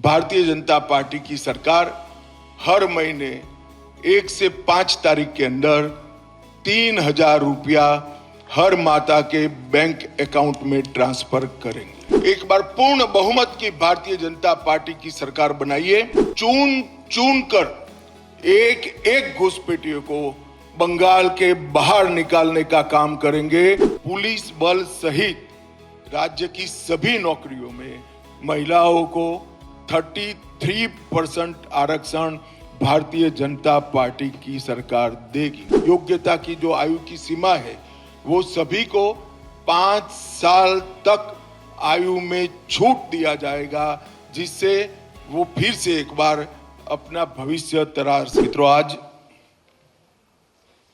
Bharatiya Janata party की सरकार हर महीने 1 से 5 तारीख के अंदर 3,000 रुपया हर माता के बैंक अकाउंट में ट्रांसफर करेंगे। एक बार पूर्ण बहुमत की भारतीय जनता पार्टी की सरकार बनाइए। चुन चुन कर एक एक घुसपैठियों को बंगाल के बाहर निकालने का काम करेंगे। पुलिस बल सहित राज्य की सभी नौकरियों में महिलाओं को 33% आरक्षण भारतीय जनता पार्टी की सरकार देगी। योग्यता की जो आयु की सीमा है वो सभी को 5 साल तक आयु में छूट दिया जाएगा, जिससे वो फिर से एक बार अपना भविष्य तराश सके। मित्रों, आज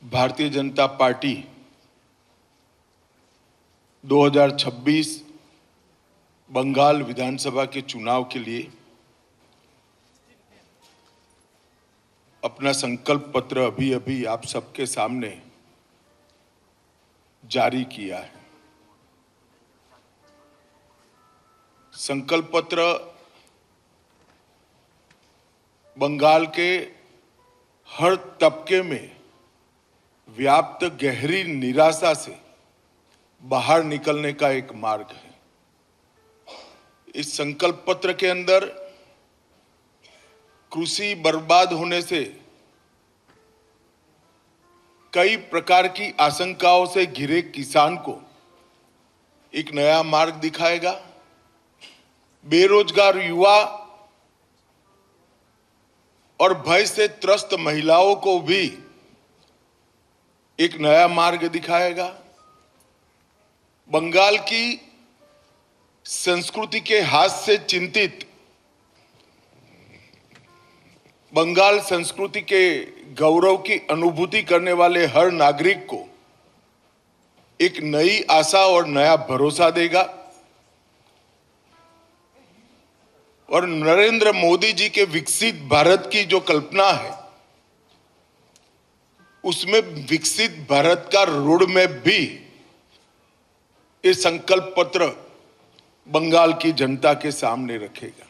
भारतीय जनता पार्टी 2026 बंगाल विधानसभा के चुनाव के लिए अपना संकल्प पत्र अभी आप सबके सामने जारी किया है। संकल्प पत्र बंगाल के हर तबके में व्याप्त गहरी निराशा से बाहर निकलने का एक मार्ग है। इस संकल्प पत्र के अंदर कृषि बर्बाद होने से कई प्रकार की आशंकाओं से घिरे किसान को एक नया मार्ग दिखाएगा। बेरोजगार युवा और भय से त्रस्त महिलाओं को भी एक नया मार्ग दिखाएगा। बंगाल की संस्कृति के हाथ से चिंतित, बंगाल संस्कृति के गौरव की अनुभूति करने वाले हर नागरिक को एक नई आशा और नया भरोसा देगा। और नरेंद्र मोदी जी के विकसित भारत की जो कल्पना है, उसमें विकसित भारत का रोड मैप भी ये संकल्प पत्र बंगाल की जनता के सामने रखेगा।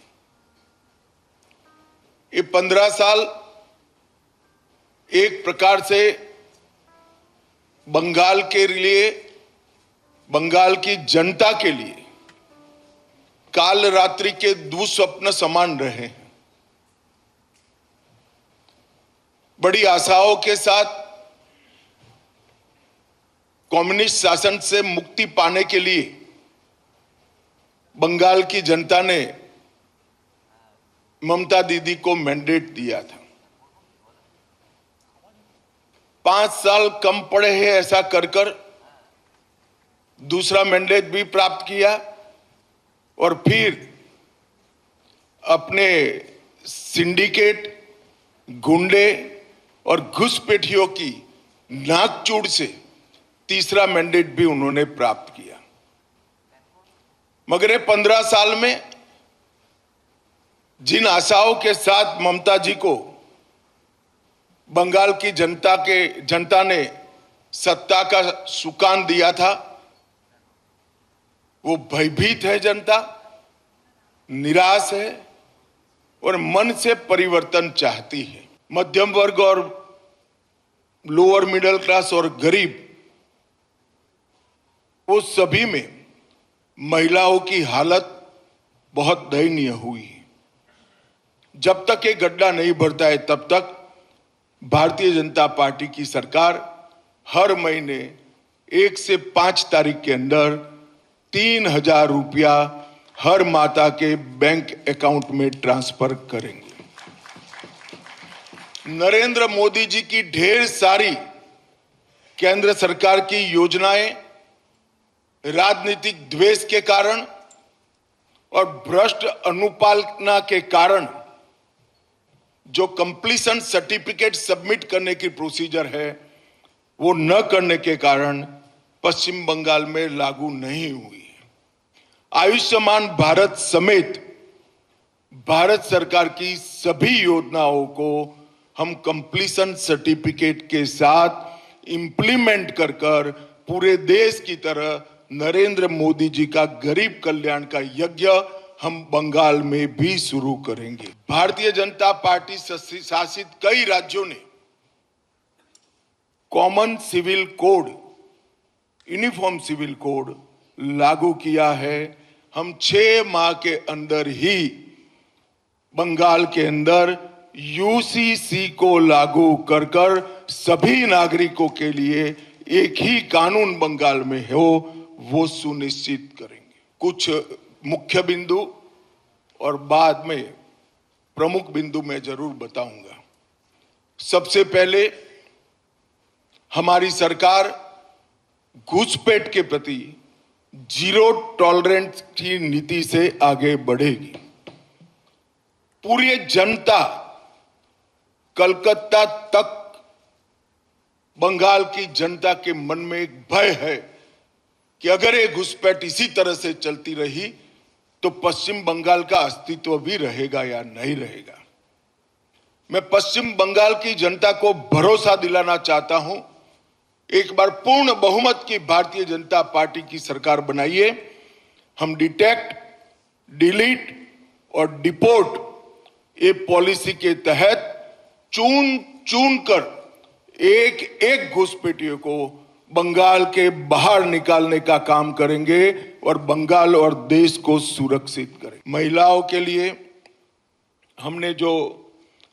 ये 15 साल एक प्रकार से बंगाल के लिए, बंगाल की जनता के लिए काल रात्रि के दुस्वप्न समान रहे हैं। बड़ी आशाओं के साथ कम्युनिस्ट शासन से मुक्ति पाने के लिए बंगाल की जनता ने ममता दीदी को मैंडेट दिया था। 5 साल कम पड़े हैं ऐसा कर दूसरा मैंडेट भी प्राप्त किया और फिर अपने सिंडिकेट, गुंडे और घुसपैठियों की नाकचूड़ से तीसरा मैंडेट भी उन्होंने प्राप्त किया। मगर ये 15 साल में जिन आशाओं के साथ ममता जी को बंगाल की जनता ने सत्ता का सुकान दिया था, वो भयभीत है जनता, निराश है और मन से परिवर्तन चाहती है। मध्यम वर्ग और लोअर मिडिल क्लास और गरीब, वो सभी में महिलाओं की हालत बहुत दयनीय हुई है। जब तक ये गड्ढा नहीं भरता है तब तक भारतीय जनता पार्टी की सरकार हर महीने 1 से 5 तारीख के अंदर 3,000 रुपया हर माता के बैंक अकाउंट में ट्रांसफर करेंगे। नरेंद्र मोदी जी की ढेर सारी केंद्र सरकार की योजनाएं राजनीतिक द्वेष के कारण और भ्रष्ट अनुपालना के कारण जो कंप्लीशन सर्टिफिकेट सबमिट करने की प्रोसीजर है वो न करने के कारण पश्चिम बंगाल में लागू नहीं हुई है। आयुष्मान भारत समेत भारत सरकार की सभी योजनाओं को हम कंप्लीशन सर्टिफिकेट के साथ इंप्लीमेंट कर पूरे देश की तरह नरेंद्र मोदी जी का गरीब कल्याण का यज्ञ हम बंगाल में भी शुरू करेंगे। भारतीय जनता पार्टी शासित कई राज्यों ने common civil code, uniform civil code लागू किया है। हम 6 माह के अंदर ही बंगाल के अंदर यूसीसी को लागू कर कर सभी नागरिकों के लिए एक ही कानून बंगाल में हो, वो सुनिश्चित करेंगे। कुछ मुख्य बिंदु और बाद में प्रमुख बिंदु मैं जरूर बताऊंगा। सबसे पहले हमारी सरकार घुसपैठ के प्रति जीरो टॉलरेंस की नीति से आगे बढ़ेगी। पूरी जनता, कलकत्ता तक बंगाल की जनता के मन में एक भय है कि अगर ये घुसपैठ इसी तरह से चलती रही तो पश्चिम बंगाल का अस्तित्व भी रहेगा या नहीं रहेगा। मैं पश्चिम बंगाल की जनता को भरोसा दिलाना चाहता हूं, एक बार पूर्ण बहुमत की भारतीय जनता पार्टी की सरकार बनाइए। हम डिटेक्ट, डिलीट और डिपोर्ट ये पॉलिसी के तहत चुन चुन कर एक एक घुसपैठियों को बंगाल के बाहर निकालने का काम करेंगे और बंगाल और देश को सुरक्षित करेंगे। महिलाओं के लिए हमने जो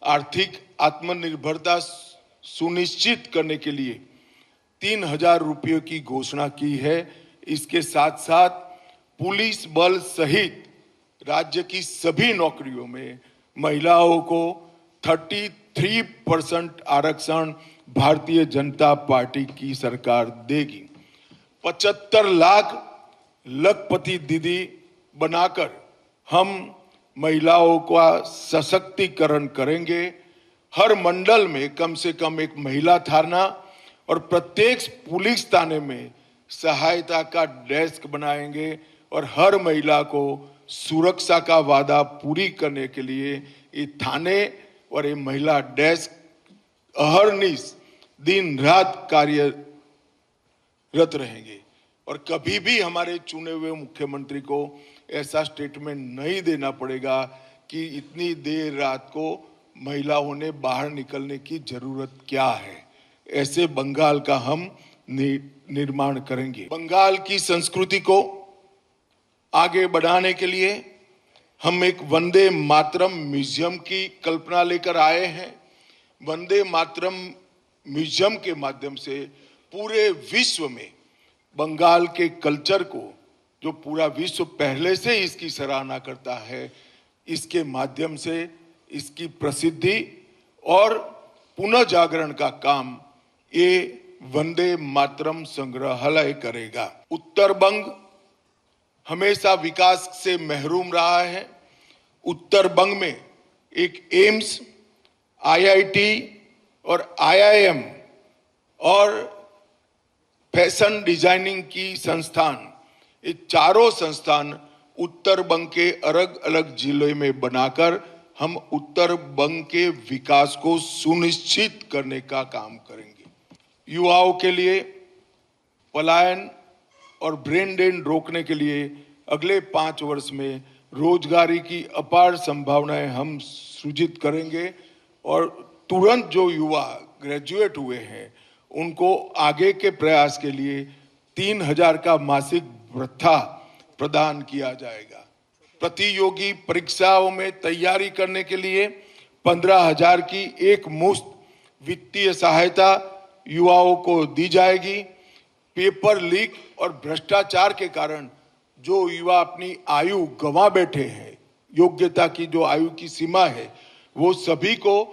आर्थिक आत्मनिर्भरता सुनिश्चित करने के लिए 3,000 रुपयों की घोषणा की है। इसके साथ साथ पुलिस बल सहित राज्य की सभी नौकरियों में महिलाओं को 33% आरक्षण भारतीय जनता पार्टी की सरकार देगी। 75 लाख लखपति दीदी बनाकर हम महिलाओं का सशक्तिकरण करेंगे। हर मंडल में कम से कम एक महिला थाना और प्रत्येक पुलिस थाने में सहायता का डेस्क बनाएंगे और हर महिला को सुरक्षा का वादा पूरी करने के लिए ये थाने और ये महिला डेस्क अहर्निश दिन रात कार्यरत रहेंगे। और कभी भी हमारे चुने हुए मुख्यमंत्री को ऐसा स्टेटमेंट नहीं देना पड़ेगा कि इतनी देर रात को महिलाओं ने बाहर निकलने की जरूरत क्या है। ऐसे बंगाल का हम निर्माण करेंगे। बंगाल की संस्कृति को आगे बढ़ाने के लिए हम एक वंदे मातरम म्यूजियम की कल्पना लेकर आए हैं। वंदे मातरम म्यूजियम के माध्यम से पूरे विश्व में बंगाल के कल्चर को, जो पूरा विश्व पहले से इसकी सराहना करता है, इसके माध्यम से इसकी प्रसिद्धि और पुनः जागरण का काम ये वंदे मातरम संग्रहालय करेगा। उत्तर बंग हमेशा विकास से महरूम रहा है। उत्तर बंग में एक एम्स, आईआईटी और आईआईएम और फैशन डिजाइनिंग की संस्थान, ये चारों संस्थान उत्तर बंग के अलग अलग जिलों में बनाकर हम उत्तर बंग के विकास को सुनिश्चित करने का काम करेंगे। युवाओं के लिए पलायन और ब्रेन ड्रेन रोकने के लिए अगले 5 वर्ष में रोजगारी की अपार संभावनाएं हम सृजित करेंगे और तुरंत जो युवा ग्रेजुएट हुए हैं उनको आगे के प्रयास के लिए 3,000 का मासिक भत्ता प्रदान किया जाएगा। प्रतियोगी परीक्षाओं में तैयारी करने के लिए 15,000 की एक मुश्त वित्तीय सहायता युवाओं को दी जाएगी। पेपर लीक और भ्रष्टाचार के कारण जो युवा अपनी आयु गंवा बैठे हैं, योग्यता की जो आयु की सीमा है, वो सभी को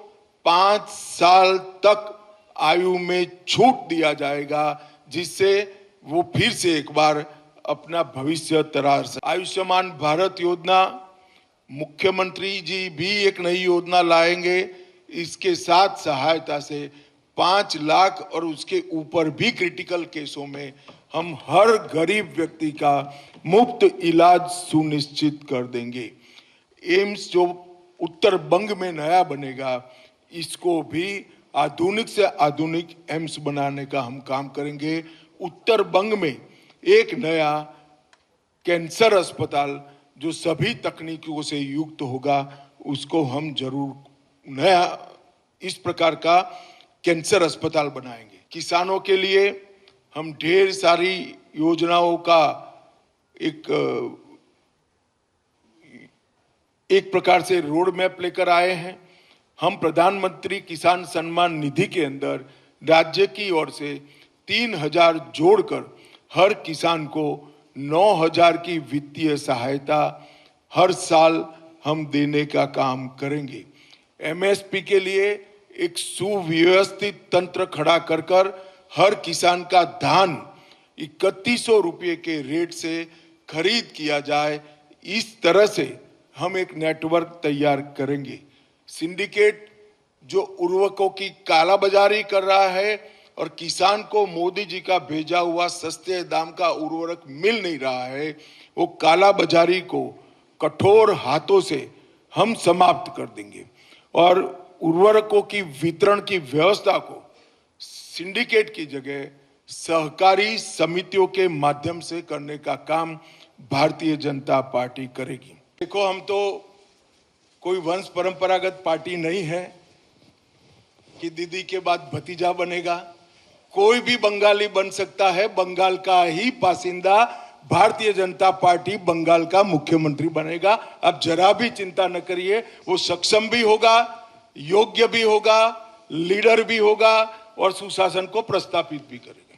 5 साल तक आयु में छूट दिया जाएगा, जिससे वो फिर से एक बार अपना भविष्य तरार सके। आयुष्मान भारत योजना, मुख्यमंत्री जी भी एक नई योजना लाएंगे। इसके साथ सहायता से 5 लाख और उसके ऊपर भी क्रिटिकल केसों में हम हर गरीब व्यक्ति का मुफ्त इलाज सुनिश्चित कर देंगे। एम्स जो उत्तर बंग में नया बनेगा, इसको भी आधुनिक से आधुनिक एम्स बनाने का हम काम करेंगे। उत्तर बंग में एक नया कैंसर अस्पताल जो सभी तकनीकों से युक्त होगा उसको हम जरूर नया इस प्रकार का कैंसर अस्पताल बनाएंगे। किसानों के लिए हम ढेर सारी योजनाओं का एक प्रकार से रोड मैप लेकर आए हैं। हम प्रधानमंत्री किसान सम्मान निधि के अंदर राज्य की ओर से 3,000 जोड़कर हर किसान को 9,000 की वित्तीय सहायता हर साल हम देने का काम करेंगे। एमएसपी के लिए एक सुव्यवस्थित तंत्र खड़ा कर हर किसान का धान 3100 रुपये के रेट से खरीद किया जाए। इस तरह से हम एक नेटवर्क तैयार करेंगे। सिंडिकेट जो उर्वरकों की कालाबाजारी कर रहा है और किसान को मोदी जी का भेजा हुआ सस्ते दाम का उर्वरक मिल नहीं रहा है, वो कालाबाजारी को कठोर हाथों से हम समाप्त कर देंगे और उर्वरकों की वितरण की व्यवस्था को सिंडिकेट की जगह सहकारी समितियों के माध्यम से करने का काम भारतीय जनता पार्टी करेगी। देखो, हम तो कोई वंश परंपरागत पार्टी नहीं है कि दीदी के बाद भतीजा बनेगा। कोई भी बंगाली बन सकता है, बंगाल का ही बासिंदा भारतीय जनता पार्टी बंगाल का मुख्यमंत्री बनेगा। अब जरा भी चिंता न करिए, वो सक्षम भी होगा, योग्य भी होगा, लीडर भी होगा और सुशासन को प्रस्थापित भी करेगा।